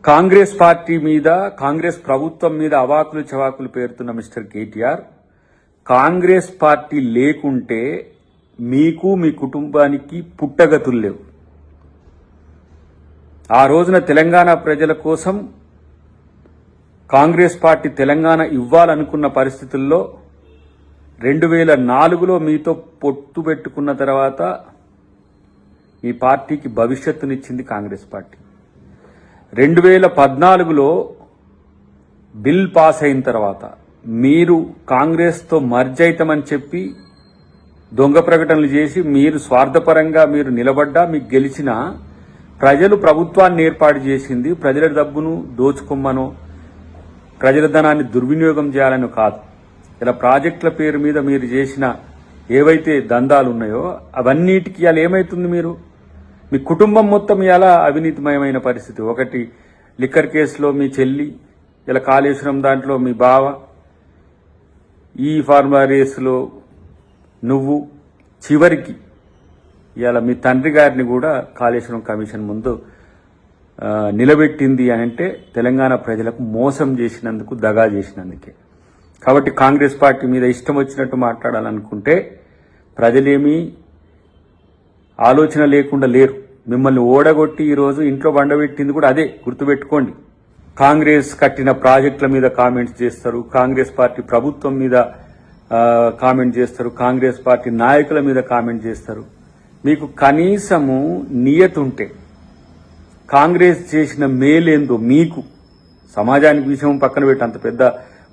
Congress party మీద, కాంగ్రెస్ ప్రభుత్వం మీద అవాకులు చవాకులు పేరుతున్న మిస్టర్ కేటీఆర్, కాంగ్రెస్ పార్టీ లేకుంటే మీకు మీ కుటుంబానికి పుట్టగతులు లేవు. ఆ రోజున తెలంగాణ ప్రజల కోసం కాంగ్రెస్ పార్టీ తెలంగాణ ఇవ్వాలనుకున్న పరిస్థితుల్లో 2004లో మీతో పొత్తు పెట్టుకున్న తర్వాత ఈ పార్టీకి భవిష్యత్తునిచ్చింది కాంగ్రెస్ పార్టీ. 2014లో బిల్ పాస్ అయిన తర్వాత మీరు కాంగ్రెస్తో మర్జ్ అవుతామని చెప్పి దొంగ ప్రకటనలు చేసి మీరు స్వార్థపరంగా మీరు నిలబడ్డా మీకు గెలిచిన ప్రజలు ప్రభుత్వాన్ని ఏర్పాటు చేసింది ప్రజల డబ్బును దోచుకోమ్మనో ప్రజల ధనాన్ని దుర్వినియోగం చేయాలని కాదు. ఇలా ప్రాజెక్టుల పేరు మీద మీరు చేసిన ఏవైతే దందాలు ఉన్నాయో అవన్నిటికీ ఇలా ఏమైతుంది, మీరు మీ కుటుంబం మొత్తం ఇలా అవినీతిమయమైన పరిస్థితి. ఒకటి లిక్కర్ కేసులో మీ చెల్లి, ఇలా కాళేశ్వరం దాంట్లో మీ బావ, ఈ ఫార్మా రేసులో నువ్వు, చివరికి ఇలా మీ తండ్రి గారిని కూడా కాళేశ్వరం కమిషన్ ముందు నిలబెట్టింది అని అంటే తెలంగాణ ప్రజలకు మోసం చేసినందుకు, దగా చేసినందుకే. కాబట్టి కాంగ్రెస్ పార్టీ మీద ఇష్టం వచ్చినట్టు మాట్లాడాలనుకుంటే ప్రజలేమీ ఆలోచన లేకుండా లేరు. మిమ్మల్ని ఓడగొట్టి ఈరోజు ఇంట్లో బండబెట్టింది కూడా అదే, గుర్తుపెట్టుకోండి. కాంగ్రెస్ కట్టిన ప్రాజెక్టుల మీద కామెంట్స్ చేస్తారు, కాంగ్రెస్ పార్టీ ప్రభుత్వం మీద కామెంట్ చేస్తారు, కాంగ్రెస్ పార్టీ నాయకుల మీద కామెంట్ చేస్తారు. మీకు కనీసము నియతుంటే కాంగ్రెస్ చేసిన మేలేందో మీకు, సమాజానికి విషయం పక్కన పెట్టి అంత పెద్ద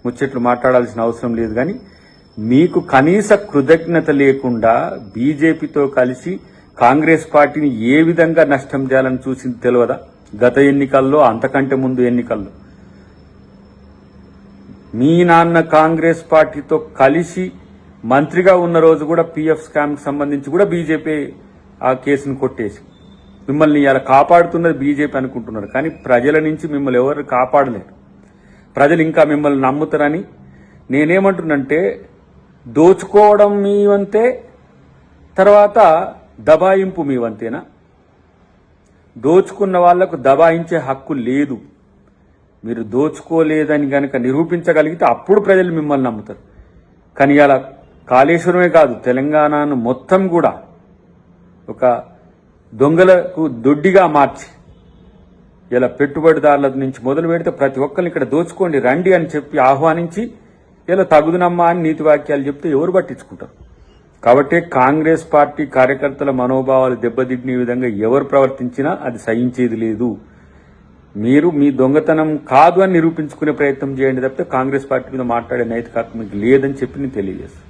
ముచ్చట్లు మాట్లాడాల్సిన అవసరం లేదు, కానీ మీకు కనీస కృతజ్ఞత లేకుండా బీజేపీతో కలిసి కాంగ్రెస్ పార్టీని ఏ విధంగా నష్టం చేయాలని చూసింది తెలియదా? గత ఎన్నికల్లో, అంతకంటే ముందు ఎన్నికల్లో మీ నాన్న కాంగ్రెస్ పార్టీతో కలిసి మంత్రిగా ఉన్న రోజు కూడా పీఎఫ్ స్కామ్కి సంబంధించి కూడా బీజేపీ ఆ కేసును కొట్టేసి మిమ్మల్ని ఇలా కాపాడుతున్నది బీజేపీ అనుకుంటున్నారు, కానీ ప్రజల నుంచి మిమ్మల్ని ఎవరు కాపాడలేరు. ప్రజలు ఇంకా మిమ్మల్ని నమ్ముతారని నేనేమంటున్నంటే, దోచుకోవడం మీ వంతే, తర్వాత దబాయింపు మీ వంతేనా? దోచుకున్న వాళ్లకు దబాయించే హక్కు లేదు. మీరు దోచుకోలేదని గనక నిరూపించగలిగితే అప్పుడు ప్రజలు మిమ్మల్ని నమ్ముతారు. కానీ ఇలా కాళేశ్వరమే కాదు, తెలంగాణను మొత్తం కూడా ఒక దొంగలకు దొడ్డిగా మార్చి ఇలా పెట్టుబడిదారుల నుంచి మొదలు పెడితే ప్రతి ఒక్కరిని ఇక్కడ దోచుకోండి రండి అని చెప్పి ఆహ్వానించి ఇలా తగుదునమ్మా అని నీతి వాక్యాలు చెప్తే ఎవరు పట్టించుకుంటారు? కాబట్టి కాంగ్రెస్ పార్టీ కార్యకర్తల మనోభావాలు దెబ్బతింటే విధంగా ఎవరు ప్రవర్తించినా అది సహించేది లేదు. మీరు మీ దొంగతనం కాదు అని నిరూపించుకునే ప్రయత్నం చేయండి తప్పితే కాంగ్రెస్ పార్టీ మీద మాట్లాడే నైతిక హక్కు మీకు లేదని చెప్పి నేను తెలియజేస్తాను.